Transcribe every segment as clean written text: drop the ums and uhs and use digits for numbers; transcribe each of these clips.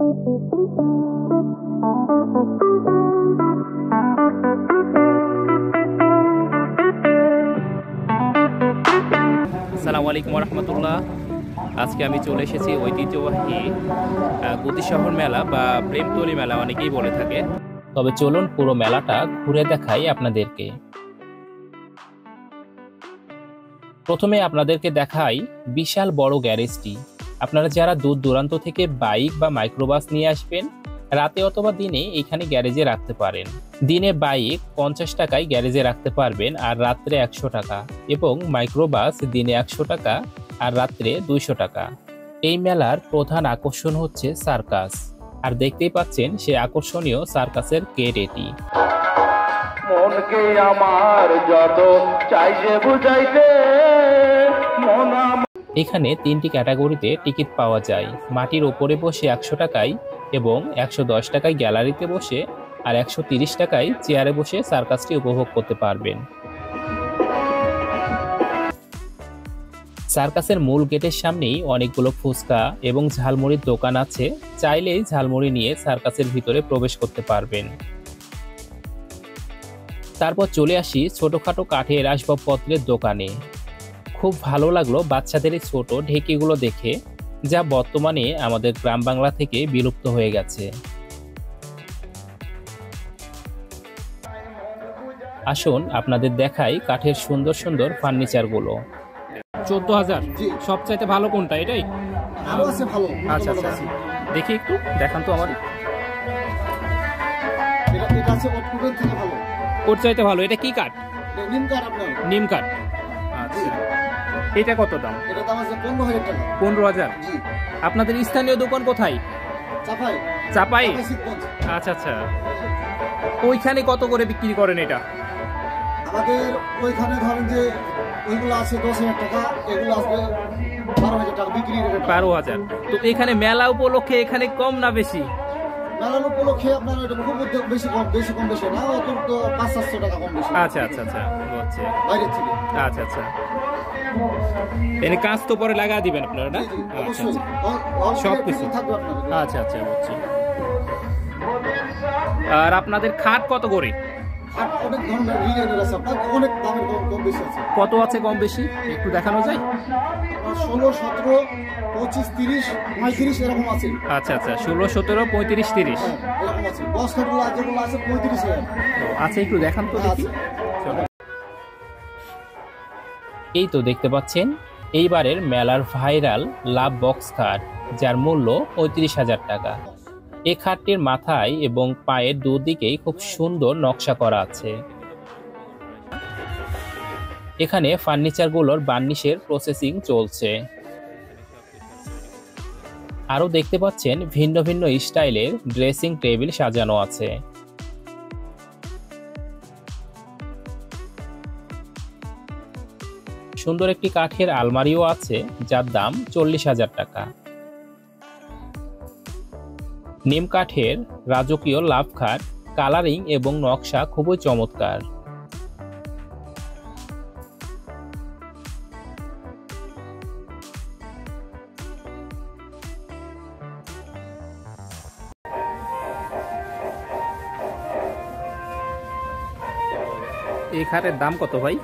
আসসালামু আলাইকুম রহমতুল্লাহ। আজকে আমি চলে এসেছি ঐতিহ্যবাহী গতিশহর মেলা বা প্রেমতলী মেলা অনেকেই বলে থাকে। তবে চলুন পুরো মেলাটা ঘুরে দেখাই আপনাদেরকে। প্রথমে আপনাদেরকে দেখাই বিশাল বড় গ্যারেজটি। আপনারা যারা দূর দূরান্ত থেকে বাইক বা মাইক্রোবাস নিয়ে আসবেন, রাতে অথবা দিনে এখানে গ্যারেজে রাখতে পারেন। দিনে বাইক 50 টাকায় গ্যারেজে রাখতে পারবেন আর রাত্রে 100 টাকা, এবং মাইক্রোবাস দিনে 100 টাকা আর রাত্রে 200 টাকা। এই মেলার প্রধান আকর্ষণ হচ্ছে সার্কাস, আর দেখতেই পাচ্ছেন সে আকর্ষণীয় সার্কাসের গেট এটি। মনকে আমার যত চাইছে বুঝাইতে এখানে 3টি ক্যাটাগরিতে টিকিট পাওয়া যায়। মাটির ওপরে বসে 100 টাকায়, এবং 110 টাকায় গ্যালারিতে বসে আর 130 টাকায় চেয়ারে বসে সার্কাসটি উপভোগ করতে পারবেন। সার্কাসের মূল গেটের সামনেই অনেকগুলো ফুচকা এবং ঝালমুড়ির দোকান আছে। চাইলেই ঝালমুড়ি নিয়ে সার্কাসের ভিতরে প্রবেশ করতে পারবেন। তারপর চলে আসি ছোটখাটো কাঠের আসবাবপত্রের দোকানে। খুব ভালো লাগলো বাচ্চাদের এই ছোট ঢেকিগুলো দেখে, যা বর্তমানে আমাদের গ্রাম বাংলা থেকে বিলুপ্ত হয়ে গেছে। আসুন আপনাদের দেখাই কাঠের সুন্দর সুন্দর ফার্নিচারগুলো। 14,000 সবচাইতে ভালো কোনটা? এটাই আচ্ছা আচ্ছা, দেখি একটু দেখান তো আমার। ওর চাইতে ভালো এটা কি কাঠ? নিম কাঠ। আচ্ছা, এটা কত দাম? এটা দাম আছে 15,000 টাকা। 15,000। আপনাদের স্থানীয় দোকান কোথায়? চাপাই। আচ্ছা আচ্ছা, ওইখানে কত করে বিক্রি করেন এটা? আমাদের ওইখানে ধরেন যে ওইগুলো আছে 10,000 টাকা, এগুলো আছে 12,000 টাকা বিক্রি করে। 12,000। তো এখানে মেলা উপলক্ষে এখানে কম না বেশি? মেলার উপলক্ষে আপনার এটা খুব বেশি কম না, অত তো 500-700 টাকা কম বেশি। আচ্ছা আচ্ছা আচ্ছা, বুঝছি। বাইরে থেকে। আচ্ছা আচ্ছা, এনে কাজ তো পরে লাগা দিবেন আপনারা না? আচ্ছা আচ্ছা, সব কিছু থাকবে আপনাদের। আচ্ছা আচ্ছা, বুঝছি। আর আপনাদের খাট কত করে? অনেক ধরনের ডিজাইনের আছে, আপনার অনেক দামের কম বেশি আছে। কত আছে কম বেশি একটু দেখানো যায়? 16, 17, 25, 30, 35 এরকম আছে। আচ্ছা আচ্ছা, 16, 17, 35, 30 এরকম আছে। বস খাটগুলো যেগুলো আছে 35,000। আচ্ছা, একটু দেখান তো দেখি। এই তো দেখতে পাচ্ছেন এইবারের মেলার ভাইরাল লাভ বক্স খাট, যার মূল্য 35,000 টাকা। এই খাটটির মাথায় এবং পায়ের দুদিকেই খুব সুন্দর নকশা করা আছে। এখানে ফার্নিচারগুলোর বার্নিশের প্রসেসিং চলছে। আরও দেখতে পাচ্ছেন ভিন্ন ভিন্ন স্টাইলের ড্রেসিং টেবিল সাজানো আছে। সুন্দর একটি কাঠের আলমারিও আছে, যার দাম 40,000 টাকা। নিম কাঠের রাজকীয় লাভ খাট, কালারিং এবং নকশা খুবই চমৎকার। এই খাটের দাম কত ভাই?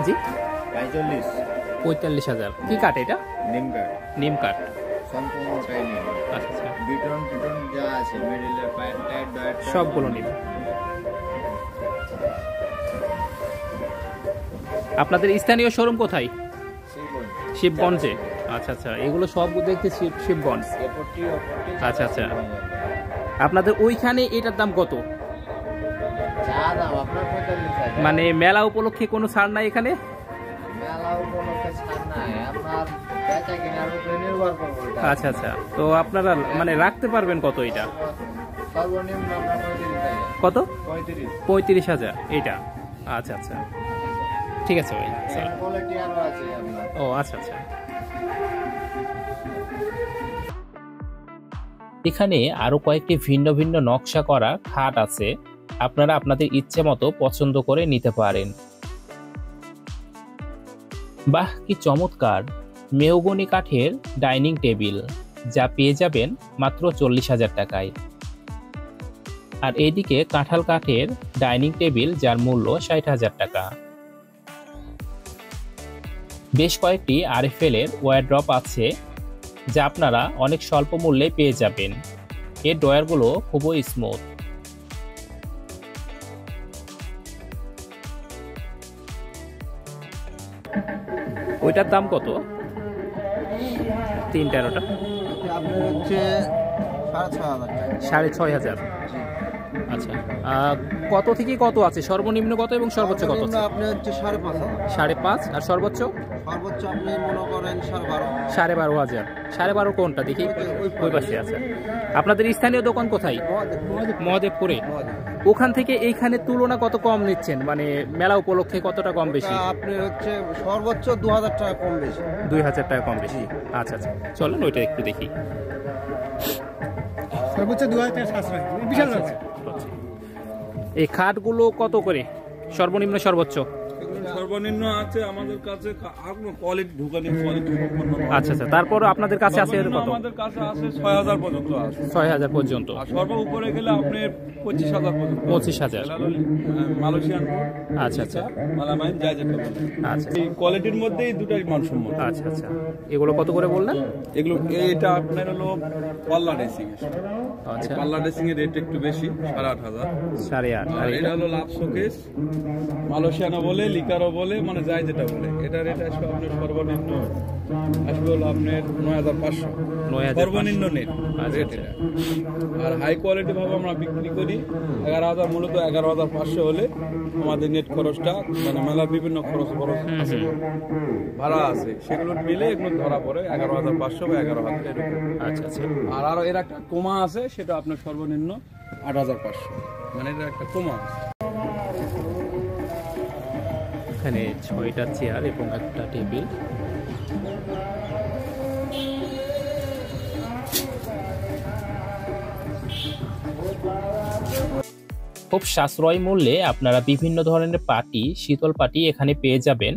জি, 45,000। কি কাঠ এটা? নিম কাঠ। আচ্ছা, সবগুলো নিম। আপনাদের স্থানীয় শোরুম কোথায়? শিবগঞ্জে। আচ্ছা আচ্ছা, এগুলো সব দেখতে শিবগঞ্জ। আচ্ছা আচ্ছা, আপনাদের ওইখানে এটার দাম কত? মানে মেলা উপলক্ষে কোনো ছাড় নাই এখানে? আচ্ছা আচ্ছা, তো আপনারা মানে রাখতে পারবেন কত এটা? কত? 35,000 এটা। আচ্ছা আচ্ছা, ঠিক আছে ভাই। ও আচ্ছা আচ্ছা, এখানে আরো কয়েকটি ভিন্ন ভিন্ন নকশা করা খাট আছে, আপনারা আপনাদের ইচ্ছে মতো পছন্দ করে নিতে পারেন। বাহ, কি চমৎকার মেহগনি কাঠের ডাইনিং টেবিল, যা পেয়ে যাবেন মাত্র 40,000 টাকায়। আর এইদিকে কাঁঠাল কাঠের ডাইনিং টেবিল, যার মূল্য 60,000 টাকা। বেশ কয়েকটি RFL এর ওয়ারড্রপ আছে, যা আপনারা অনেক স্বল্প মূল্যে পেয়ে যাবেন। এর ড্রয়ারগুলো খুবই স্মুথ। ওইটার দাম কত? 3-13টা আপনার হচ্ছে 6,500। আচ্ছা, কত থেকে কত আছে? সর্বনিম্ন কত এবং সর্বোচ্চ কত আছে? আপনি হচ্ছে 5,500। 5.5 আর সর্বোচ্চ? সর্বোচ্চ আপনি মনে করেন 12,500। 12,500। 12,500 কোনটা দেখি? ওই পাশে আছে। আপনাদের স্থানীয় দোকান কোথায়? মহাদেবপুরে। ওখান থেকে এইখানে তুলনা কত কম নিচ্ছেন, মানে মেলা উপলক্ষে কতটা কম বেশি? আপনি হচ্ছে সর্বোচ্চ 2,000 টাকা কম বেশি। 2,000 টাকা কম বেশি। আচ্ছা আচ্ছা, চলেন ওইটা একটু দেখি। সর্বোচ্চ 2,000 টাকা সাশ্রয়, বিশাল আছে। এই খাটগুলো কত করে সর্বনিম্ন সর্বোচ্চ? সর্বনিম্ন আছে আমাদের কাছে কোয়ালিটি ঢুকানি কোয়ালিটি। আচ্ছা আচ্ছা, তারপর আপনাদের কাছে আছে কত? আমাদের কাছে আছে 6,000 পর্যন্ত আছে। 6,000 পর্যন্ত। আর সর্ব উপরে গেলে আপনি 25,000 পর্যন্ত। 25,000। মালয়েশিয়ান। আচ্ছা আচ্ছা মালামাইন যায় যেটা। আচ্ছা, এই কোয়ালিটির মধ্যেই দুটাই মানসম্মত। আচ্ছা আচ্ছা। এগুলো কত করে বললেন? এগুলো এটা আপনার হলো পাল্লা ড্রেসিং। আচ্ছা, পাল্লা ড্রেসিং এর রেট একটু বেশি, 8,500। 8,500। আর এটা হলো লাভ শোকেস, মালয়েশিয়ানও বলে লিকারও বলে, মানে যায় যেটা বলে। এটা রেট আসবে আপনার সর্বনিম্ন আসবে হলো আপনার 9,500 সর্বনিম্ন নেট রেট এটা। আর হাই কোয়ালিটি ভাবে আমরা বিক্রি করি 11,000, মূলত 11,500 হলে আমাদের নেট খরচটা, মানে মেলার বিভিন্ন খরচ আছে, ভাড়া আছে, সেগুলো মিলে এগুলো ধরা পড়ে 11,500 বা 11,000 এরকম। আচ্ছা আচ্ছা। আর আরো এর একটা কোমা আছে, সেটা আপনার সর্বনিম্ন 8,500, মানে এটা একটা কোমা আছে। এখানে 6টা চেয়ার এবং একটা টেবিল। খুব সাশ্রয় মূল্যে আপনারা বিভিন্ন ধরনের পাটি, শীতল পাটি এখানে পেয়ে যাবেন।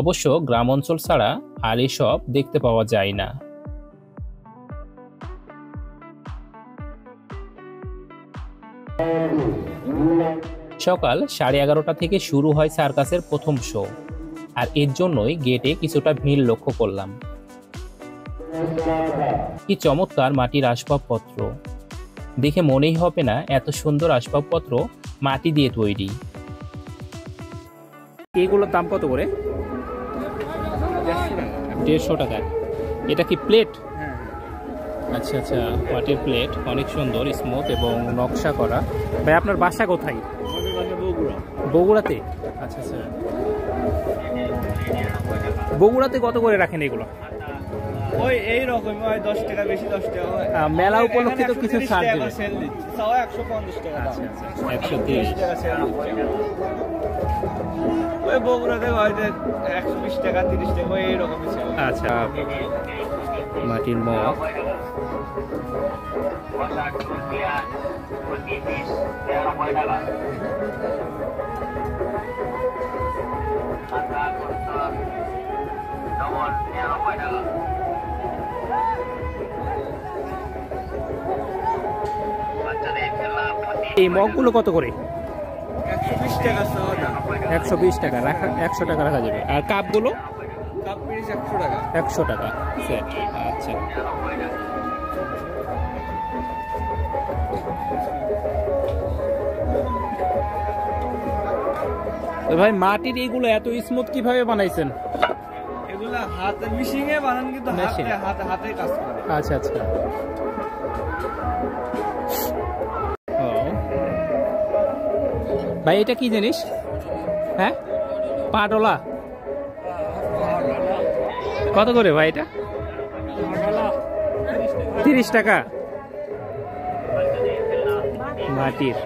অবশ্য গ্রাম অঞ্চল ছাড়া আর এসব দেখতে পাওয়া যায় না। সকাল 11:30টা থেকে শুরু হয় সার্কাসের প্রথম শো, আর এর জন্যই গেটে কিছুটা ভিড় লক্ষ্য করলাম। কি চমৎকার মাটির আসবাবপত্র, দেখে মনেই হবে না এত সুন্দর আসবাবপত্র মাটি দিয়ে তৈরি। এইগুলোর দাম কত করে? 150 টাকা। এটা কি প্লেট? আচ্ছা আচ্ছা, মাটির প্লেট, অনেক সুন্দর, স্মুথ এবং নকশা করা। ভাই আপনার বাসা কোথায়? বগুড়াতে। আচ্ছা আচ্ছা, বগুড়াতে কত করে রাখেন এগুলো? ওই এই রকম, ওই 10 টাকা বেশি, 10 টাকা হয়। মেলা উপলক্ষে তো কিছু ছাড় দেবে। সেল দিচ্ছে, তাও 150 টাকা দাম। আচ্ছা আচ্ছা, 130 টাকা সেল দিচ্ছে। ওই বগুড়াতে হয়তো 120 টাকা, 30 টাকা, ওই রকমই সেল। আচ্ছা, মাটির মগ, এই মগগুলো কত করে? 120 টাকা চাওয়া দাম। 120 টাকা রাখা, 100 টাকা রাখা যাবে। আর কাপগুলো? কাপ পিস 100 টাকা। 100 টাকা সেট। আচ্ছা, তো ভাই মাটির এইগুলো এত স্মুথ কিভাবে বানাইছেন? এগুলা হাতে মিশিংয়ে বানান, কিন্তু Machine? হাতে কাজ করে। আচ্ছা আচ্ছা। ও ভাই, এটা কি জিনিস? হ্যাঁ, পাটলা। কত করে ভাই এটা? 30 টাকা। মাটির।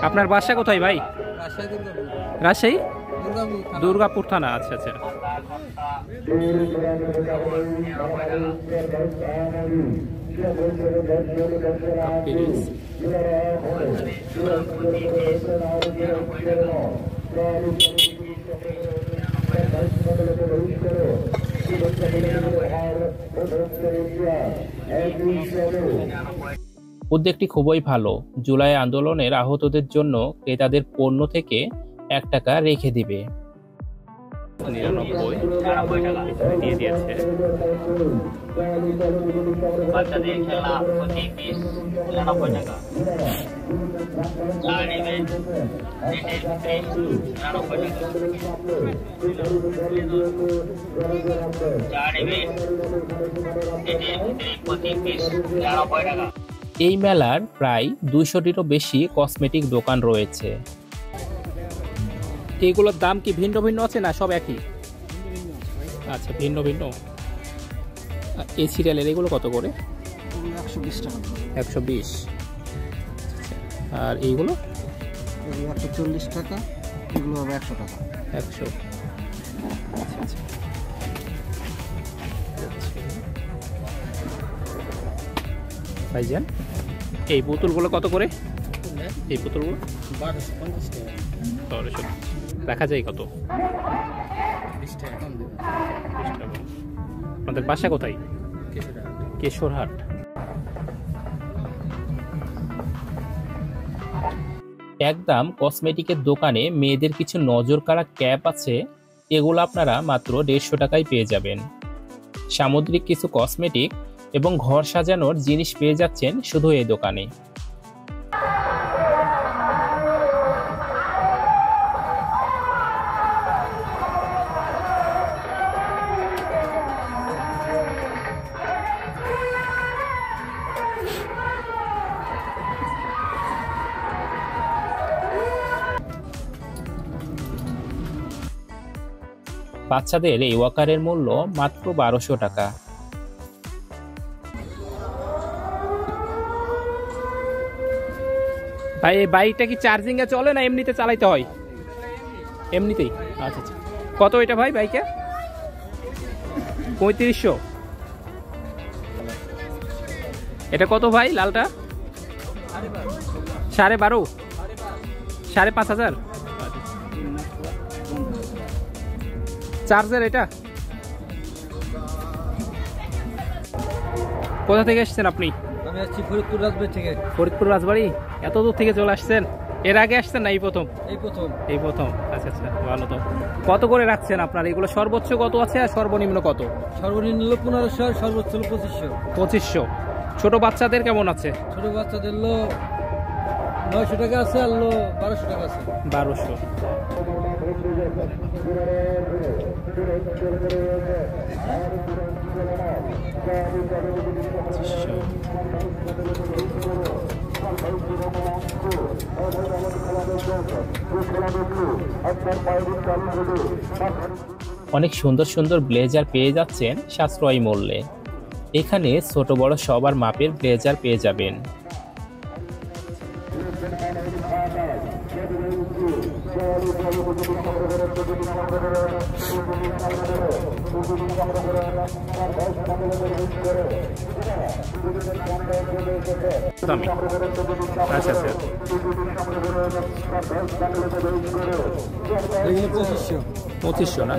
আপনার বাসা কোথায় ভাই? রাজশাহী, দুর্গাপুর থানা। আচ্ছা আচ্ছা। উদ্যোগটি খুবই ভালো। জুলাই আন্দোলনের আহতদের জন্য ক্রেতাদের পণ্য থেকে 1 টাকা রেখে দিবে। 99 দিয়ে দিয়েছে। বাচ্চাদের খেলা প্রতি পিস 99 টাকা। আর নেবেন এই মেলার প্রায় 200টিরও বেশি কসমেটিক দোকান রয়েছে। এগুলোর দাম কি ভিন্ন ভিন্ন আছে না সব একই? আচ্ছা, ভিন্ন ভিন্ন। এই সিরিয়ালের এগুলো কত করে? 120 টাকা। 120। আর এইগুলো 140 টাকা, এগুলো হবে 100 টাকা। 100। আচ্ছা আচ্ছা। ভাইজান, এই বোতলগুলো কত করে? এই বোতলগুলো 1250 টাকা। রাখা যায় কত? 20 টাকা কম দেবেন। আপনাদের বাসা কোথায়? কেশরহাট। একদম কসমেটিকের দোকানে মেয়েদের কিছু নজর কাড়া ক্যাপ আছে, এগুলো আপনারা মাত্র 150 টাকায় পেয়ে যাবেন। সামুদ্রিক কিছু কসমেটিক এবং ঘর সাজানোর জিনিস পেয়ে যাচ্ছেন শুধু এই দোকানে। বাচ্চাদের এই ওয়াকারের মূল্য মাত্র 1200 টাকা। ভাই, এই বাইকটা কি চার্জিং এ চলে না এমনিতে চালাইতে হয়? এমনিতেই। আচ্ছা আচ্ছা। কত এটা ভাই বাইকে? 3500। এটা কত ভাই লালটা? 12.5। 5500। চার্জার এটা? কোথা থেকে এসেছেন আপনি? আমি আসছি ফরিদপুর রাজবাড়ি থেকে। ফরিদপুর রাজবাড়ি? এত দূর থেকে চলে আসছেন? এর আগে আসছেন না এই প্রথম? এই প্রথম। এই প্রথম। আচ্ছা আচ্ছা, ভালো। তো কত করে রাখছেন আপনার এগুলো? সর্বোচ্চ কত আছে আর সর্বনিম্ন কত? সর্বনিম্ন 1500, সর্বোচ্চ 2500। 2500। ছোট বাচ্চাদের কেমন আছে? ছোট বাচ্চাদের 900 টাকা আছে, আর 1200 টাকা আছে। 1200। অনেক সুন্দর সুন্দর ব্লেজার পেয়ে যাচ্ছেন সাশ্রয়ী মূল্যে। এখানে ছোট বড় সবার মাপের ব্লেজার পেয়ে যাবেন। আচ্ছা আচ্ছা। 2500 না?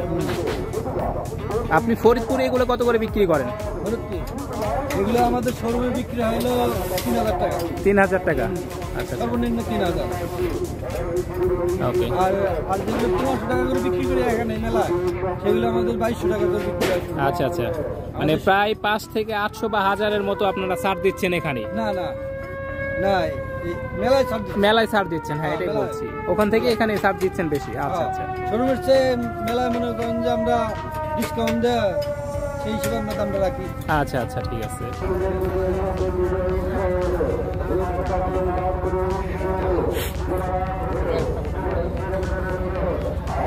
আপনি ফরিদপুরে এগুলো কত করে বিক্রি করেন? এগুলো আমাদের শোরুমে বিক্রি হলো 3000 টাকা। 3000 টাকা। আচ্ছা, সর্বনিম্ন 3000। ওকে। আর যেগুলো 1500 টাকা করে বিক্রি করি এখানে মেলায়, সেগুলো আমাদের 2200 টাকা করে বিক্রি হয়। আচ্ছা আচ্ছা, মানে প্রায় 5 থেকে 800 বা 1000-এর মতো আপনারা ছাড় দিচ্ছেন এখানে? না না না, মেলায় ছাড় দিচ্ছি। মেলায় ছাড় দিচ্ছেন, হ্যাঁ এটাই বলছি। ওখান থেকে এখানে ছাড় দিচ্ছেন বেশি। আচ্ছা আচ্ছা। শোরুমের চেয়ে মেলায় মনে করেন যে আমরা ডিসকাউন্ট দেয়, সেই হিসেবে আমরা দামটা রাখি। আচ্ছা আচ্ছা, ঠিক আছে।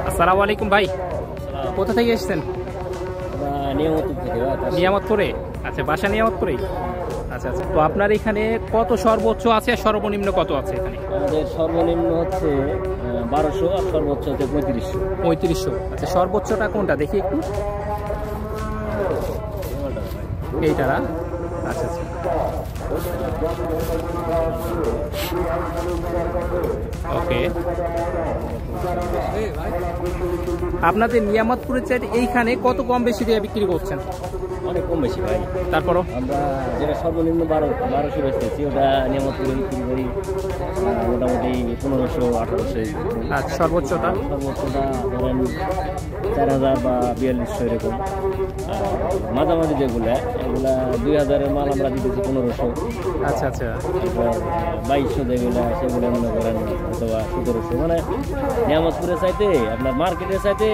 আসসালামু আলাইকুম ভাই, কোথা থেকে এসেছেন? নিয়ামতপুরে। আচ্ছা, বাসা নিয়ামতপুরেই। আচ্ছা আচ্ছা। তো আপনার এখানে কত সর্বোচ্চ আছে আর সর্বনিম্ন কত আছে এখানে? আমাদের সর্বনিম্ন হচ্ছে 1200 আর সর্বোচ্চ হচ্ছে 3500। 3500। আচ্ছা, সর্বোচ্চটা কোনটা দেখি একটু? এইটা না? আচ্ছা আচ্ছা। ওকে, আপনাদের নিয়ামতপুরের চাইতে এইখানে কত কম বেশি দিয়ে বিক্রি করছেন? অনেক কম বেশি ভাই। তারপরও আমরা যেটা সর্বনিম্ন 1200 বেচতেছি, ওটা নিয়ামতপুরে বিক্রি করি মোটামুটি 1500-1800। আর সর্বোচ্চটা? সর্বোচ্চটা ধরেন 4000 বা 4200 এরকম। মাঝামাঝি যেগুলো, এগুলা 2000-এর মাল আমরা দিতেছি 1500। আচ্ছা আচ্ছা। তারপর 2200 যেগুলো, সেগুলো মনে করেন অথবা 1700। মানে নিয়ামতপুরের চাইতে আপনার মার্কেটের চাইতে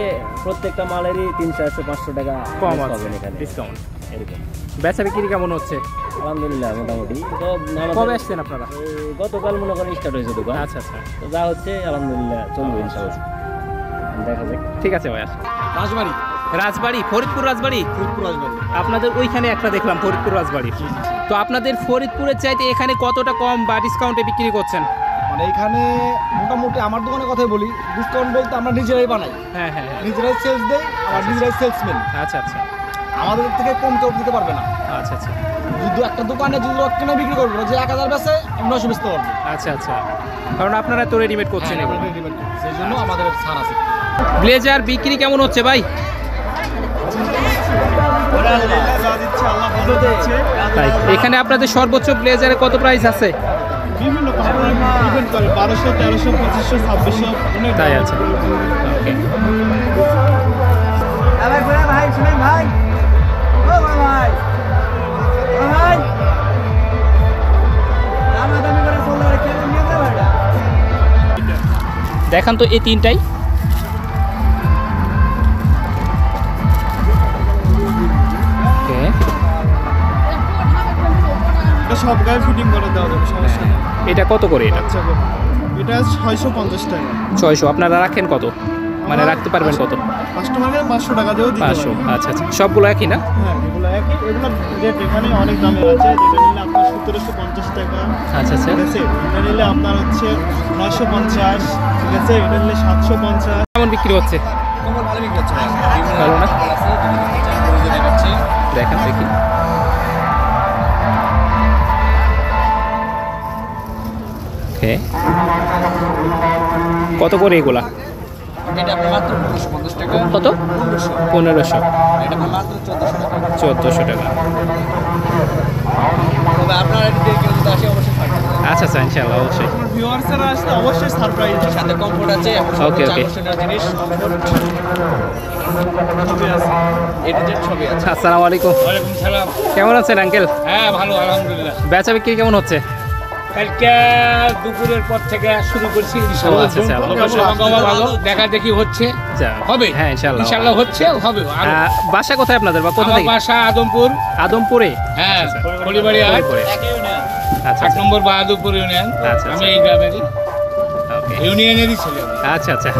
প্রত্যেকটা মালেরই 300-500 টাকা কম পাবেন এখানে, ডিসকাউন্ট। এরকম। বেচা বিক্রি কেমন হচ্ছে? আলহামদুলিল্লাহ মোটামুটি। তো কবে আসছেন আপনারা? গতকাল মনে করেন স্টার্ট হয়েছে দোকান। আচ্ছা আচ্ছা, তো যা হচ্ছে আলহামদুলিল্লাহ চলবে ইনশাআল্লাহ, দেখা যাক। ঠিক আছে ভাই। আসেন। রাজবাড়ি, রাজবাড়ি, ফরিদপুর রাজবাড়ি। ফরিদপুর রাজবাড়ি। আপনাদের ওইখানে একটা দেখলাম ফরিদপুর রাজবাড়ি। তো আপনাদের ফরিদপুরের চাইতে এখানে কতটা কম বা ডিসকাউন্টে বিক্রি করছেন? মানে এখানে মোটামুটি আমার দোকানের কথাই বলি, ডিসকাউন্ট বলতে আমরা নিজেরাই বানাই, হ্যাঁ হ্যাঁ হ্যাঁ। নিজেরাই সেলস দেই, আর নিজেরাই সেলসম্যান। আচ্ছা আচ্ছা আমাদের থেকে কম কেউ দিতে পারবে না। আচ্ছা আচ্ছা যদি একটা দোকানে যদি লোক কিনে বিক্রি করবো, যে 1000 বেচে 900 বেচতে পারবো। আচ্ছা আচ্ছা, কারণ আপনারা তো রেডিমেড করছেন এগুলো। সেই জন্য আমাদের ছাড় আছে। ব্লেজার বিক্রি কেমন হচ্ছে ভাই? তাই এখানে আপনাদের সর্বোচ্চ ব্লেজারে কত প্রাইস আছে? বিভিন্ন ইভেন্ট করে 1200, 1300, 2500, 2600। তাই আছে। ওকে, ভাই শুনেন ভাই, ও ভাই ভাই দামি করে চলে রে, কেন নিয়ে যাবে এটা? দেখান তো এই তিনটাই। ওকে, এটা সব গায়ে ফিটিং করে দেওয়া যাবে, সমস্যা নেই। এটা কত করে? এটা আচ্ছা, এটা 650 টাকা। 600। আপনারা রাখেন কত? মানে রাখতে পারবেন কত? কাস্টমারের 500 টাকা দিয়েও দিতে 500। পারবেন। আচ্ছা আচ্ছা, সবগুলো একই না? হ্যাঁ, এগুলো একই। এগুলো রেট এখানে অনেক দামের আছে। যেটা নিলে আপনার 1750 টাকা, আচ্ছা আচ্ছা। ঠিক আছে। এটা নিলে আপনার হচ্ছে 950, ঠিক আছে। এটা নিলে 750। কেমন বিক্রি হচ্ছে? তোমার ভালো বিক্রি হচ্ছে, ভালো না? দেখেন দেখি। ওকে, কত করে এগুলা? এটা আপনার মাত্র 1550 টাকা। কত? 1500। এটা মাত্র 1400 টাকা। 1400 টাকা। তবে আপনারা এটা দিয়ে যদি আসে অবশ্যই ছাড় পাবেন। আচ্ছা আচ্ছা, ইনশাআল্লাহ অবশ্যই। ভিউয়ার্সরা আসলে অবশ্যই সারপ্রাইজ, সাথে কমফোর্ট আছে। ওকে ওকে, জিনিস ছবি আছে, এটা যে ছবি আছে। আসসালামু আলাইকুম। ওয়ালাইকুম সালাম। কেমন আছেন আঙ্কেল? হ্যাঁ ভালো, আলহামদুলিল্লাহ। বেচা বিক্রি কেমন হচ্ছে? কালকে দুপুরের পর থেকে শুরু করছি। ও, আচ্ছা, আচ্ছা। সমাগম ভালো, দেখা দেখি হচ্ছে, আচ্ছা, হবে। হ্যাঁ ইনশাআল্লাহ। ইনশাআল্লাহ হচ্ছে, হবে। বাসা কোথায় আপনাদের বা কোথা আমার থেকে? বাসা আদমপুর। আদমপুরে? হ্যাঁ, আচ্ছা, খলিবাড়ি হাট, খলিবাড়ি। আচ্ছা 8 নম্বর বাহাদুরপুর ইউনিয়ন। আচ্ছা, আমি এই গ্রামেরই, ওকে, ইউনিয়নেরই ছেলে। আচ্ছা আচ্ছা।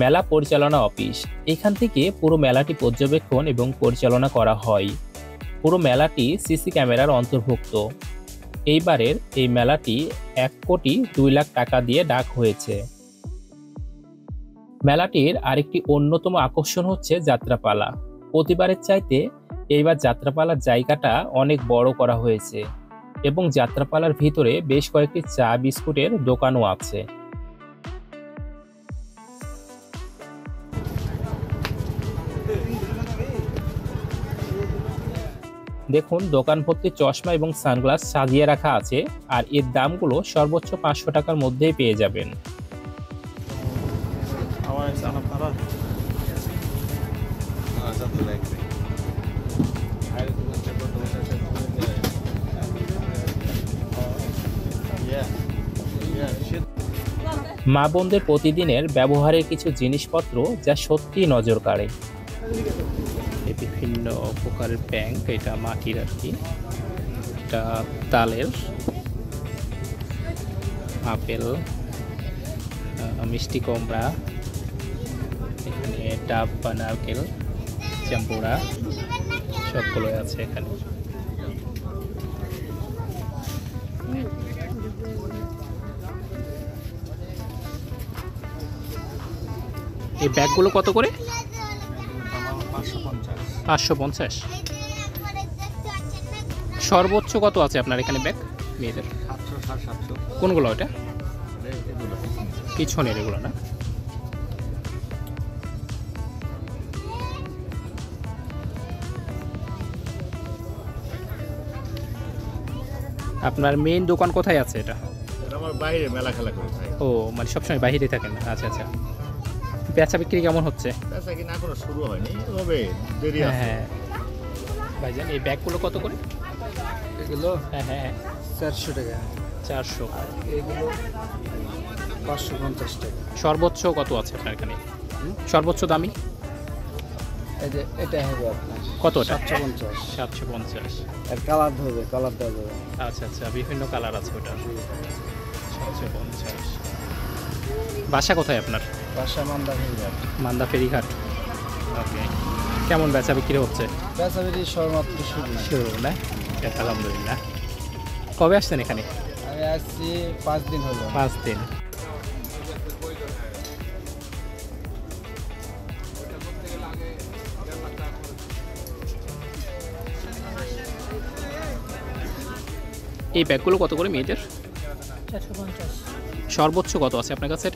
মেলা পরিচালনা অফিস, এখান থেকে পুরো মেলাটি পর্যবেক্ষণ এবং পরিচালনা করা হয়। পুরো মেলাটি সিসি ক্যামেরার অন্তর্ভুক্ত। এইবারের এই মেলাটি 1,02,00,000 টাকা দিয়ে ডাক হয়েছে। মেলাটির আরেকটি অন্যতম আকর্ষণ হচ্ছে যাত্রাপালা। প্রতিবারের চাইতে এইবার যাত্রাপালার জায়গাটা অনেক বড় করা হয়েছে এবং যাত্রাপালার ভিতরে বেশ কয়েকটি চা বিস্কুটের দোকানও আছে। দেখুন, দোকান ভর্তি চশমা এবং সানগ্লাস সাজিয়ে রাখা আছে, আর এর দামগুলো সর্বোচ্চ 500 টাকার মধ্যেই পেয়ে যাবেন। মা বোনদের প্রতিদিনের ব্যবহারের কিছু জিনিসপত্র যা সত্যি নজর কাড়ে। বিভিন্ন প্রকারের ব্যাংক, এটা মাটির আর কি, এটা তালের, আপেল, মিষ্টি কুমড়া, এখানে ডাব বা নারকেল, চাম্পুরা, সবগুলোই আছে এখানে। এই ব্যাগগুলো কত করে? 550। সর্বোচ্চ কত আছে আপনার এখানে ব্যাগ মেয়েদের? 750 কোনগুলো ওটা? পিছনের এগুলো না? আপনার মেইন দোকান কোথায় আছে এটা? আমার বাইরে মেলা খেলা করে থাকে। ও মানে সবসময় বাইরে থাকেন? আচ্ছা আচ্ছা। বেচা বিক্রি কেমন হচ্ছে? বেচা কিনা এখনো শুরু হয়নি, তবে দেরি আছে। হ্যাঁ ভাইজান, এই ব্যাগগুলো কত করে? এগুলো হ্যাঁ হ্যাঁ 400 টাকা, 400। এগুলো 550 টাকা। সর্বোচ্চ কত আছে আপনার এখানে? সর্বোচ্চ দামি এই যে এটা হবে আপনার কত? ওটা 750। 750। আর কালার হবে, কালার দেওয়া যাবে। আচ্ছা আচ্ছা, বিভিন্ন কালার আছে ওটা। 750। বাসা কোথায় আপনার? বাসা মান্দা হয়ে যাবে। মান্দা ফেরিঘাট। ওকে, কেমন বেচা বিক্রি হচ্ছে? বেচা বিক্রি সবেমাত্র শুরু। না? আলহামদুলিল্লাহ। কবে আসছেন এখানে? আমি আসছি 5 দিন হলো। 5 দিন। এই ব্যাগগুলো কত করে মেয়েদের? 450। সর্বোচ্চ কত আছে আপনার কাছে?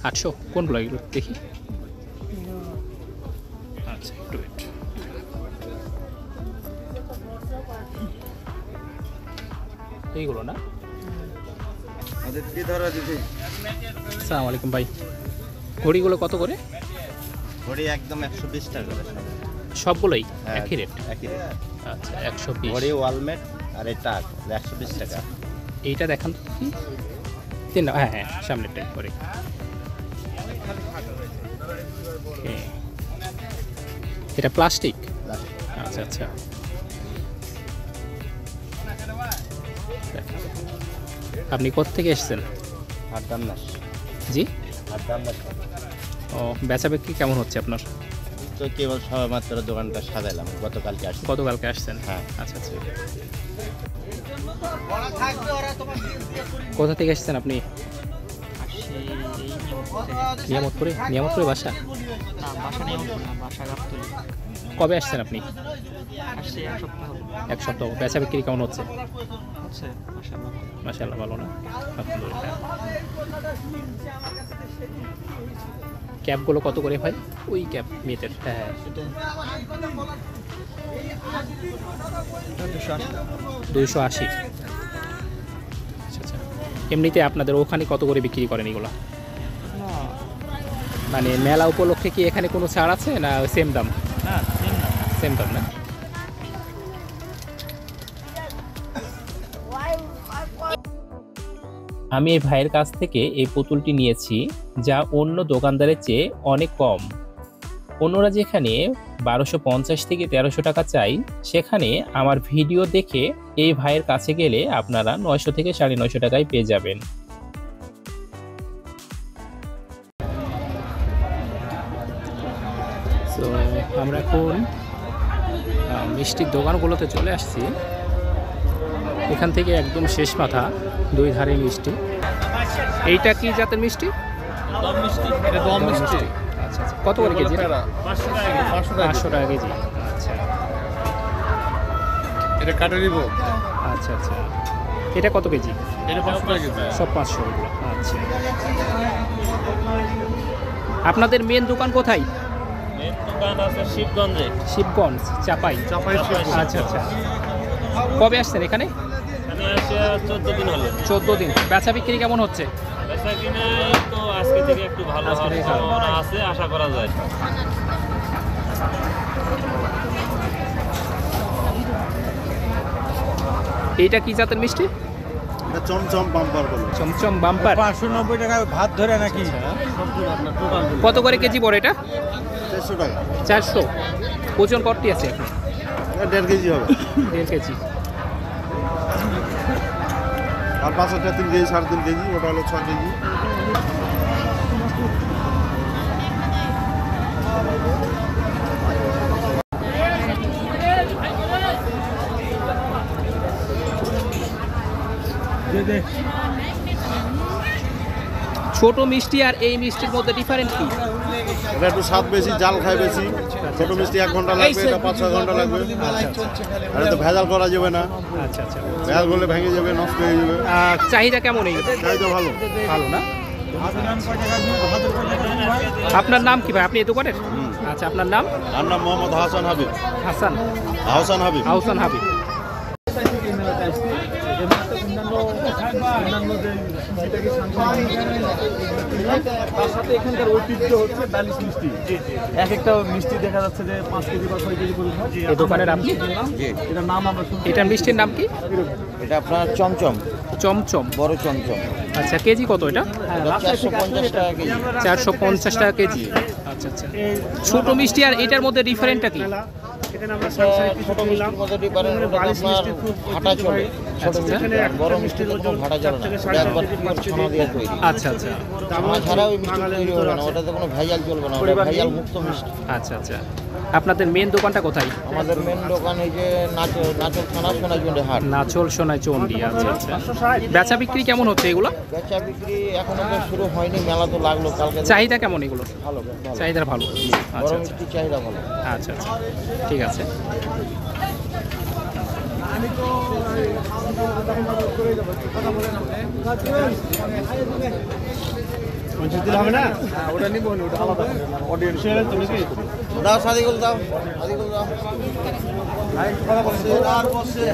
800। কোনগুলো এগুলো দেখি? আচ্ছা একটু ওয়েট। এইগুলো না? আসসালামু আলাইকুম ভাই, ঘড়িগুলো কত করে? ঘড়ি একদম 120 টাকা করে সবগুলোই একই রেট? একই রেট। আচ্ছা 120। ঘড়ি ওয়ালমেট আর এটা 120 টাকা। এইটা দেখান তো কি? হ্যাঁ হ্যাঁ, সামনেরটাই করে। এটা প্লাস্টিক? আচ্ছা আচ্ছা। আপনি কোথা থেকে এসেছেন? হাটদামনাস। জি, হাটদামনাস। ও, বেচা বিক্রি কেমন হচ্ছে আপনার? তো কেবল সবেমাত্র দোকানটা সাজালাম, গতকালকে আসছি। গতকালকে আসছেন? হ্যাঁ। আচ্ছা আচ্ছা। কোথা থেকে এসেছেন আপনি? নিয়ামতপুরে? নিয়ামতপুরে বাসা? কবে আসছেন আপনি? এক সপ্তাহ। বেচা বিক্রি কেমন হচ্ছে? মাশাআল্লাহ, ভালো না? আলহামদুলিল্লাহ। ক্যাপগুলো কত করে ভাই? ওই ক্যাপ মেয়েদের? হ্যাঁ 280। আচ্ছা আচ্ছা। এমনিতে আপনাদের ওখানে কত করে বিক্রি করেন এগুলো? মানে মেলা উপলক্ষে কি এখানে কোনো ছাড় আছে না সেম দাম? না, সেম দাম না? আমি এই ভাইয়ের কাছ থেকে এই পুতুলটি নিয়েছি, যা অন্য দোকানদারের চেয়ে অনেক কম। অন্যরা যেখানে 1250 থেকে 1300 টাকা চাই, সেখানে আমার ভিডিও দেখে এই ভাইয়ের কাছে গেলে আপনারা 900 থেকে 950 টাকায় পেয়ে যাবেন। তো আমরা এখন মিষ্টির দোকানগুলোতে চলে আসছি। এখান থেকে একদম শেষ মাথা, দুই ধারে মিষ্টি। এইটা কি জাতের মিষ্টি? দম মিষ্টি। এটা দম মিষ্টি। আচ্ছা আচ্ছা। কত করে কেজি? 500 টাকা কেজি। আচ্ছা, এটা কাটে দিব। আচ্ছা আচ্ছা। এটা কত কেজি? এটা 500 টাকা কেজি। সব 500 এগুলো। আচ্ছা, আপনাদের মেন দোকান কোথায়? মেন দোকান আছে শিবগঞ্জে। শিবগঞ্জ, চাপাই? আচ্ছা আচ্ছা। কবে আসছেন এখানে? আমি আসে 14 দিন হলো। 14 দিন। বেচা বিক্রি কেমন হচ্ছে? বেচা কিনা তো আজকে থেকে একটু ভালো আজকে থেকে ভালো। সম্ভাবনা আছে, আশা করা যায়। এইটা কি জাতের মিষ্টি? এটা চমচম বাম্পার বলে। চমচম বাম্পার। 590 টাকা ভাত ধরে নাকি? কত করে কেজি পড়ে এটা? 400 টাকা। 400। ওজন কতটি আছে এখন? 1.5 কেজি হবে। 1.5 কেজি। আর 500 3 কেজি, 3.5 কেজি, ওটা হলো 6 কেজি। ছোট মিষ্টি আর এই মিষ্টির মধ্যে ডিফারেন্ট কি? এটা একটু স্বাদ বেশি, জাল খায় বেশি। ছোট মিষ্টি 1 ঘন্টা লাগবে, এটা 5-6 ঘন্টা লাগবে। আর এটা ভেজাল করা যাবে না। আচ্ছা আচ্ছা। ভেজাল করলে ভেঙে যাবে, নষ্ট হয়ে যাবে। চাহিদা কেমন এই? চাহিদা ভালো। ভালো না? আপনার নাম কি ভাই? আপনি এই দোকানের? আচ্ছা, আপনার নাম? আমার নাম মোহাম্মদ হাসান হাবিব। হাসান হাবিব। হাসান হাবিব। তার সাথে এখানকার ঐতিহ্য হচ্ছে 42 মিষ্টি। এক একটা মিষ্টি দেখা যাচ্ছে যে 5 কেজি বা 6 কেজি করে হয়। এই দোকানের আপনি? এটার নাম আমরা শুনছি। এটার মিষ্টির নাম কি? এটা আপনার চমচম। চমচম, বড় চমচম। আচ্ছা, কেজি কত এটা? 450 টাকা কেজি। 450 টাকা কেজি। আচ্ছা আচ্ছা। ছোট মিষ্টি আর এটার মধ্যে ডিফারেন্টটা কি? ছোট মিষ্টির মধ্যে ডিফারেন্ট, আপনার ভাটা চলে। ছোট মিষ্টি আর বড় মিষ্টির কোনো ভাটা চলে না, একবার পিওর ছানা দিয়ে তৈরি। আচ্ছা আচ্ছা। ছানা ছাড়া ওই মিষ্টি তৈরি হবে না, ওটাতে কোনো ভেজাল চলবে না, ওটা ভেজাল মুক্ত মিষ্টি। আচ্ছা আচ্ছা। আপনাদের মেন দোকানটা কোথায়? আমাদের মেন দোকান এই যে নাচল থানা সোনাইচন্ডী হাট। নাচল সোনাইচন্ডী। আচ্ছা আচ্ছা। বেচা বিক্রি কেমন হচ্ছে এগুলো? বেচা বিক্রি এখনো তো শুরু হয়নি, মেলা তো লাগলো কালকে। চাহিদা কেমন এগুলো? ভালো, চাহিদা ভালো। বড় মিষ্টি চাহিদা ভালো। আচ্ছা আচ্ছা, ঠিক আছে। হবে না, ওটা নিব না, ওটা আলাদা অডিয়েন্স তুমি কি দাও, সাদিকুল দাও, সাদিকুল দাও। কথা বলছে আর বসে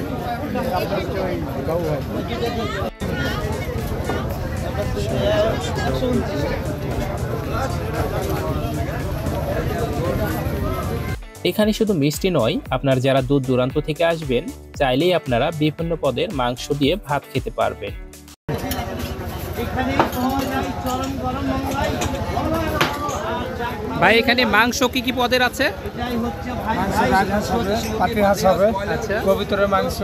এখানে শুধু মিষ্টি নয়, আপনার যারা দূর দূরান্ত থেকে আসবেন চাইলেই আপনারা বিভিন্ন পদের মাংস দিয়ে ভাত খেতে পারবেন। ভাই, এখানে মাংস কি কি পদের আছে? পাতিহাঁস হবে, আচ্ছা, কবুতরের মাংস,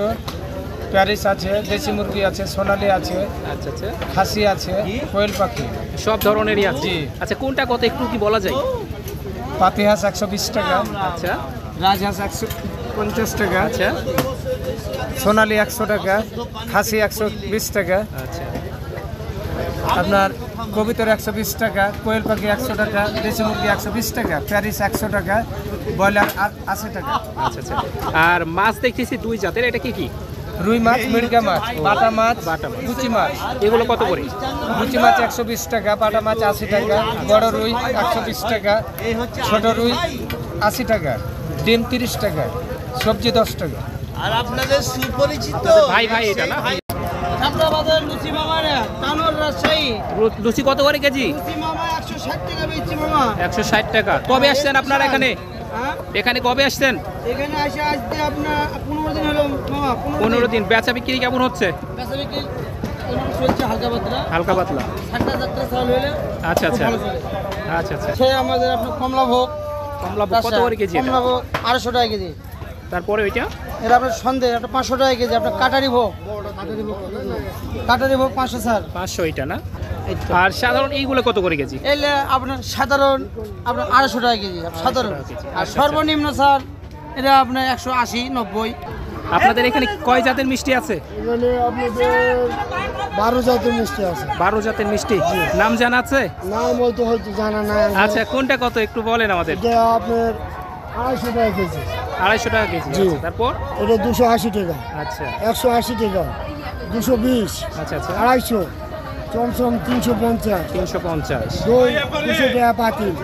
প্যারিস আছে, দেশি মুরগি আছে, সোনালি আছে, আচ্ছা আচ্ছা, খাসি আছে, কোয়েল পাখি, সব ধরনেরই আছে। আচ্ছা, কোনটা কত একটু কি বলা যায়? পাতিহাঁস 120 টাকা, আচ্ছা, রাজহাঁস 150 টাকা, আচ্ছা, সোনালি 100 টাকা, খাসি 120 টাকা, আচ্ছা, আপনার কবুতর 120 টাকা, কোয়েল পাখি 100 টাকা, দেশি মুরগি 120 টাকা, প্যারিস 100 টাকা, ব্রয়লার 80 টাকা। আচ্ছা আচ্ছা। আর মাছ দেখতেছি দুই জাতের, এটা কি কি? রুই মাছ, মির্গা মাছ, বাটা মাছ, গুচি মাছ। এগুলো কত করে? গুচি মাছ 120 টাকা, বাটা মাছ 80 টাকা, বড় রুই 120 টাকা, ছোট রুই 80 টাকা, ডিম 30 টাকা, সবজি 10 টাকা। আর আপনাদের সুপরিচিত ভাই ভাই, এটা না ছাত্রাবাদের লুচি মামা তানোর রাজশাহী। লুচি কত করে কেজি? লুচি মামা 160 টাকা বেচছি মামা। 160 টাকা। কবে আসছেন আপনারা এখানে? এখানে কবে আসছেন? এখানে আসতে আপনার 15 দিন হলো মামা। 15 দিন। বেচা বিক্রি কেমন হচ্ছে? বেচা বিক্রি চলছে হালকা পাতলা। হালকা পাতলা। ঠান্ডা যাত্রা চালু হলে আচ্ছা আচ্ছা, আচ্ছা আচ্ছা। সে আমাদের আপনার কমলা ভোগ। কমলা ভোগ কত করে কেজি? কমলা ভোগ 250 টাকা কেজি। তারপরে ওইটা এটা আপনার সন্দেহ আপনার 500 টাকা কেজি। আপনার কাটারি ভোগ, কাটারি ভোগ 500 স্যার। 500 এটা না? আর সাধারণ এইগুলো কত করে কেজি? এলে আপনার সাধারণ আপনার 250 টাকা কেজি সাধারণ। আর সর্বনিম্ন স্যার এটা আপনার 180, 90। আপনাদের এখানে কয় জাতের মিষ্টি আছে? এখানে আপনাদের 12 জাতের মিষ্টি আছে। 12 জাতের মিষ্টি। নাম জানা আছে? নাম হয়তো জানা নাই। আচ্ছা, কোনটা কত একটু বলেন আমাদের। এটা আপনার 250 টাকা কেজি। 250 টাকা কেজি। তারপর এটা 280 টাকা, আচ্ছা, 180 টাকা, 220, আচ্ছা আচ্ছা, 250, চমচম 350, 350, দই 200 টাকা পাতিল।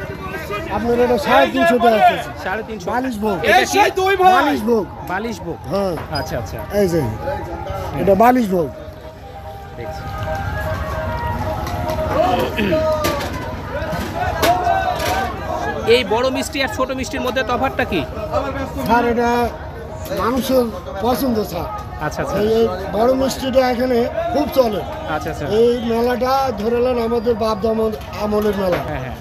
আপনার এটা 350 টাকা কেজি। 350। 42 ভোগ। এটা কি? 42 ভোগ। 42 ভোগ। হ্যাঁ, আচ্ছা আচ্ছা, এই যে এটা 42 ভোগ। দেখছি। এই বড় মিষ্টি আর ছোট মিষ্টির মধ্যে তফাৎটা কি? স্যার এটা মানুষের পছন্দ স্যার। আচ্ছা আচ্ছা, এই বড় মিষ্টিটা এখানে খুব চলে। আচ্ছা আচ্ছা, এই মেলাটা ধরে নেন আমাদের বাপ আমলের মেলা। হ্যাঁ হ্যাঁ।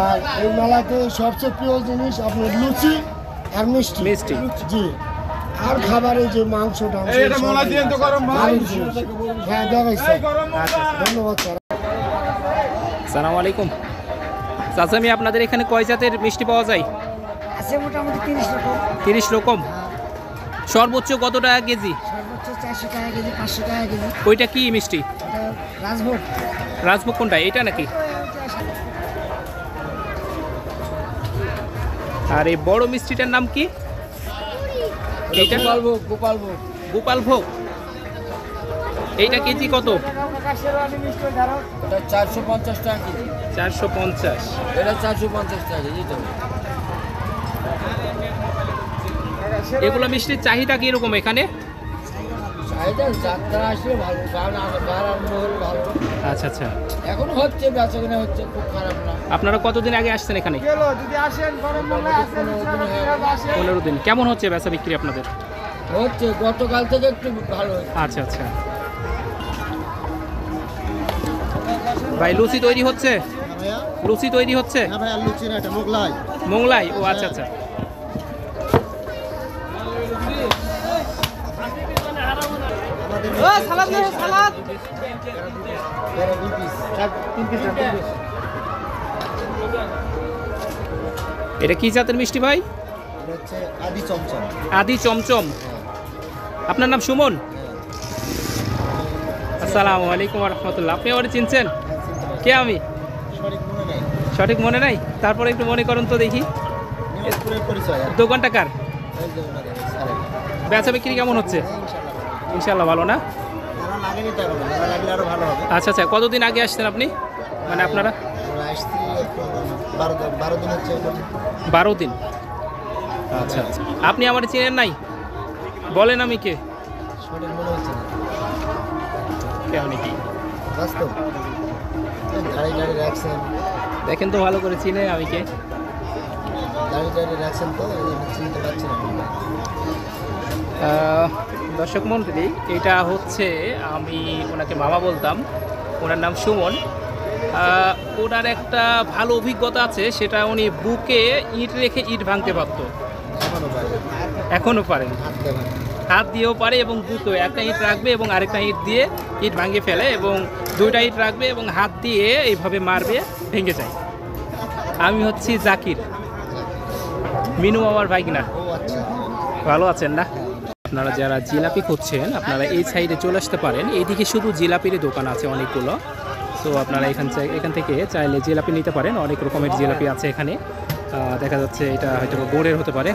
আর এই মেলাতে সবচেয়ে প্রিয় জিনিস আপনার লুচি আর মিষ্টি। মিষ্টি, জি। আর খাবারে যে মাংস টাংস। হ্যাঁ, দেখাই স্যার। ধন্যবাদ স্যার। আসসালামু আলাইকুম। চাচা, আমি আপনাদের এখানে কয় জাতের মিষ্টি পাওয়া যায়? আছে মোটামুটি 30 রকম। 30 রকম। সর্বোচ্চ কত টাকা কেজি? সর্বোচ্চ 400 টাকা কেজি, 500 টাকা কেজি। ওইটা কি মিষ্টি? রাজভোগ। রাজভোগ কোনটা, এটা নাকি? আর এই বড় মিষ্টিটার নাম কি? এইটা গোপালভোগ গোপালভোগ গোপালভোগ। এইটা কেজি কত? এটা 450 টাকা কেজি। 450। এটা 450 টাকা কেজি। এগুলো মিষ্টির চাহিদা কিরকম এখানে? চাহিদা যাত্রা আসলে ভালো, কারণ আরম্ভ হলে ভালো। আচ্ছা আচ্ছা, এখন হচ্ছে বেচাকেনা হচ্ছে, খুব খারাপ না। আপনারা কতদিন আগে আসছেন এখানে? যদি আসেন 15 দিন। কেমন হচ্ছে বেচা বিক্রি আপনাদের? হচ্ছে, গতকাল থেকে একটু ভালো হচ্ছে। আচ্ছা আচ্ছা। ভাই লুচি তৈরি হচ্ছে? লুচি তৈরি হচ্ছে? হ্যাঁ ভাই, লুচি না, এটা মোগলাই। মোগলাই, ও আচ্ছা আচ্ছা। এটা কি জাতের মিষ্টি ভাই? আদি চমচম। আদি চমচম। আপনার নাম সুমন? আসসালামু আলাইকুম ওয়া রাহমাতুল্লাহ। আপনি আমারে চিনছেন? কে আমি? সঠিক মনে নাই? তারপরে একটু মনে করুন তো দেখি। দোকানটা কার? বেচা বিক্রি কেমন হচ্ছে? ইনশাল্লাহ ভালো না? আচ্ছা আচ্ছা। কতদিন আগে আসছেন আপনি, মানে আপনারা? 12 দিন। আচ্ছা আচ্ছা। আপনি আমার চিনেন নাই? বলেন আমি কে? আপনি কি দেখেন তো ভালো করে চিনে আমি কে? দর্শক মন্ডলী, এটা হচ্ছে, আমি ওনাকে মামা বলতাম, ওনার নাম সুমন। ওনার একটা ভালো অভিজ্ঞতা আছে, সেটা উনি বুকে ইট রেখে ইট ভাঙতে পারত, এখনও পারেন। হাত দিয়েও পারে এবং বুকে একটা ইট রাখবে এবং আরেকটা ইট দিয়ে ইট ভাঙে ফেলে, এবং দুইটা ইট রাখবে এবং হাত দিয়ে এইভাবে মারবে, ভেঙে যায়। আমি হচ্ছি জাকির, মিনু মামার ভাইগনা। ভালো আছেন না? আপনারা যারা জিলাপি খুঁজছেন, আপনারা এই সাইডে চলে আসতে পারেন। এইদিকে শুধু জিলাপির দোকান আছে অনেকগুলো, তো আপনারা এখান থেকে চাইলে জিলাপি নিতে পারেন। অনেক রকমের জিলাপি আছে এখানে। দেখা যাচ্ছে এটা হয়তো গুড়ের হতে পারে।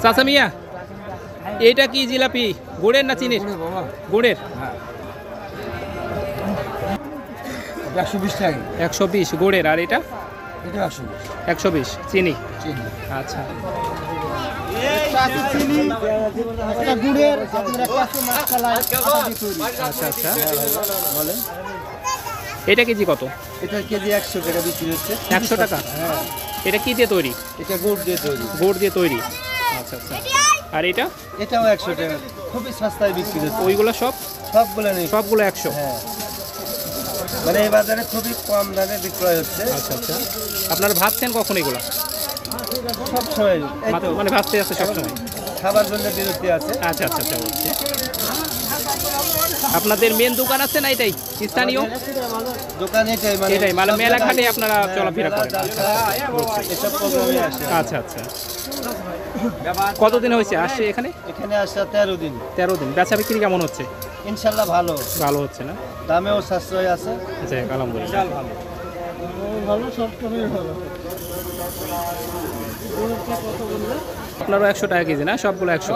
চাচা মিয়া, এটা কি জিলাপি, গুড়ের না চিনির? গুড়ের। 120 টাকা। 120 গুড়ের। আর এটা? 120 চিনি। আচ্ছা। আচ্ছা আচ্ছা, বলেন এটা কেজি কত? এটা কেজি 100 টাকা বিক্রি হচ্ছে। 100 টাকা? হ্যাঁ। এটা কি দিয়ে তৈরি? এটা গুড় দিয়ে তৈরি। গুড় দিয়ে তৈরি। আচ্ছা আচ্ছা। আর এটা? এটাও 100 টাকা, খুবই সস্তায় বিক্রি হচ্ছে। ওইগুলো সবগুলো নেই, সবগুলো 100? হ্যাঁ, মানে এই বাজারে খুবই কম দামে বিক্রয় হচ্ছে। আচ্ছা আচ্ছা। আপনারা ভাবছেন কখন এগুলো? সব সময়, মানে ভাবতে আছে সব সময়? খাবার জন্য বিরতি আছে। আচ্ছা আচ্ছা আচ্ছা। বলছি আপনাদের মেন দোকান আছে না এটাই স্থানীয় দোকান? এটাই মানে মেলা ঘাটে আপনারা চলাফেরা করেন? আচ্ছা আচ্ছা। কতদিন হয়েছে আসছে এখানে? এখানে আসছে 13 দিন। 13 দিন। বেচা বিক্রি কেমন হচ্ছে? ইনশাল্লাহ ভালো। ভালো হচ্ছে না? দামেও সাশ্রয় আছে। আচ্ছা, আলহামদুলিল্লাহ ভালো, সবসময় ভালো। আপনারও 100 টাকা কেজি না? সবগুলো 100?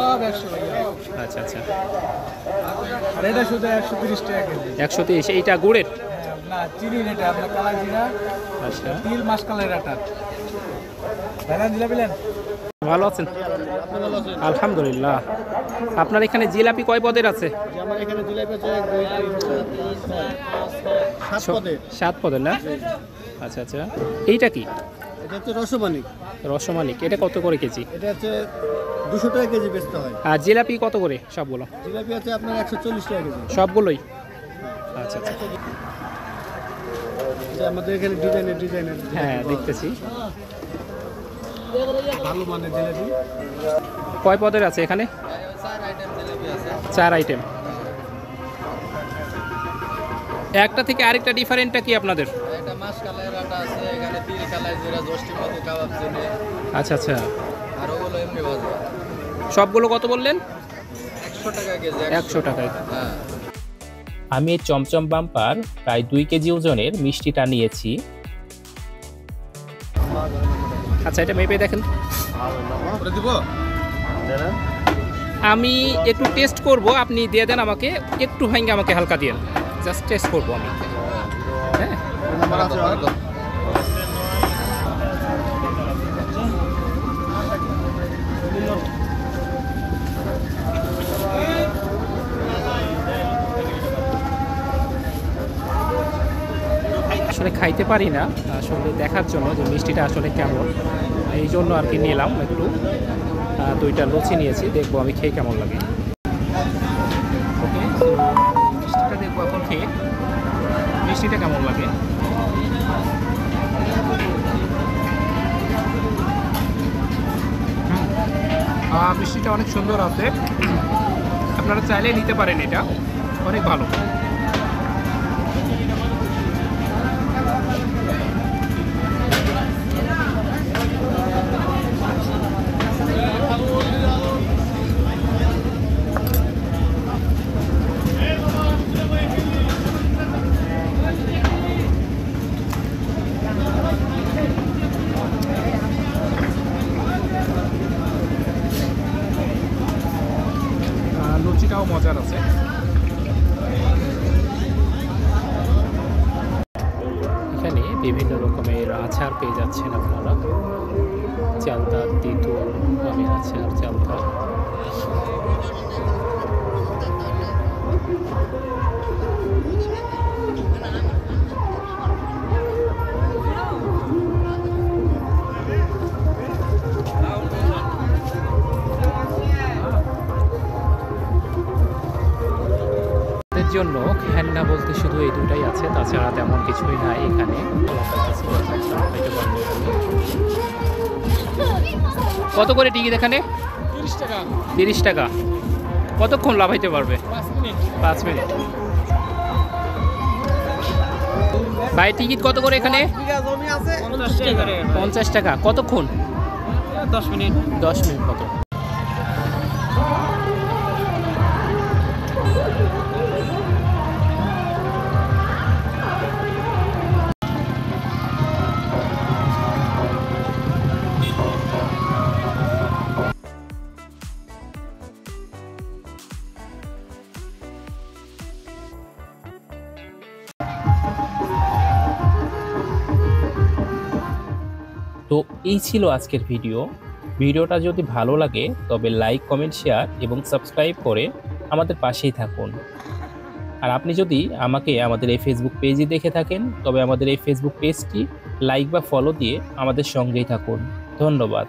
আচ্ছা আচ্ছা। আর এটা শুধু 130 টাকা কেজি। 130। এইটা গুড়ের না, চিনির। এটা আপনার কালা জিরা। আচ্ছা। তিল মাসকালের আটা। ভালো জিলাপি। ভালো আছেন? আলহামদুলিল্লাহ। আপনার এখানে জিলাপি কয় পদের আছে? আমার এখানে জিলাপি আছে 1 2 3 4 5 7 পদের। 7 পদের না? আচ্ছা আচ্ছা। এইটা কি? এটা হচ্ছে রসমালিক। রসমালিক। এটা কত করে কেজি? এটা হচ্ছে 200 টাকা কেজি বেচতে হয়। আর জিলাপি কত করে সবগুলো? জিলাপি আছে আপনার 140 টাকা কেজি। সবগুলোই? আচ্ছা আচ্ছা। আমাদের এখানে ডিজাইনের। হ্যাঁ, দেখতেছি। ভালো মানের জিলাপি। কয় পদের আছে এখানে? 4 আইটেম। একটা থেকে আরেকটা ডিফারেন্টটা কি আপনাদের? এটা মাসকালের আটা আছে, এখানে তিল কালাই জিরা জষ্টি মতো কাবাব চিনি। আচ্ছা আচ্ছা। আর ওগুলো এমনি ভাজা। সবগুলো কত বললেন? 100 টাকা কেজি। 100 টাকায়। হ্যাঁ। আমি এই চমচম বাম্পার প্রায় 2 কেজি ওজনের মিষ্টিটা নিয়েছি। আচ্ছা, এটা মেপে দেখেন। আমি একটু টেস্ট করব, আপনি দিয়ে দেন আমাকে, একটু ভাঙে আমাকে হালকা দিয়ে, জাস্ট টেস্ট করবো আমি। হ্যাঁ, আসলে খাইতে পারি না, আসলে দেখার জন্য যে মিষ্টিটা আসলে কেমন, এই জন্য আর কি নিলাম একটু। 2টা লুচি নিয়েছি, দেখবো আমি খেয়ে কেমন লাগে। ওকে, মিষ্টিটা দেখবো এখন খেয়ে, মিষ্টিটা কেমন লাগে। মিষ্টিটা অনেক সুন্দর আছে, আপনারা চাইলে নিতে পারেন, এটা অনেক ভালো। লুচিটাও মজার আছে। এখানে বিভিন্ন রকমের আচার পেয়ে যাচ্ছেন আপনারা, চালতা, তেঁতুল, আমের আচার, চালতা। জন্য খেলনা বলতে শুধু এই 2টাই আছে, তাছাড়া তেমন কিছুই নাই এখানে। কত করে টিকিট এখানে? 30 টাকা। কতক্ষণ লাভাইতে পারবে? 5 মিনিট। ভাই, টিকিট কত করে এখানে? 50 টাকা। কতক্ষণ? 10 মিনিট। 10 মিনিট কত? তো এই ছিল আজকের ভিডিওটা যদি ভালো লাগে তবে লাইক, কমেন্ট, শেয়ার এবং সাবস্ক্রাইব করে আমাদের পাশেই থাকুন। আর আপনি যদি আমাকে আমাদের এই ফেসবুক পেজে দেখে থাকেন তবে আমাদের এই ফেসবুক পেজটি লাইক বা ফলো দিয়ে আমাদের সঙ্গেই থাকুন। ধন্যবাদ।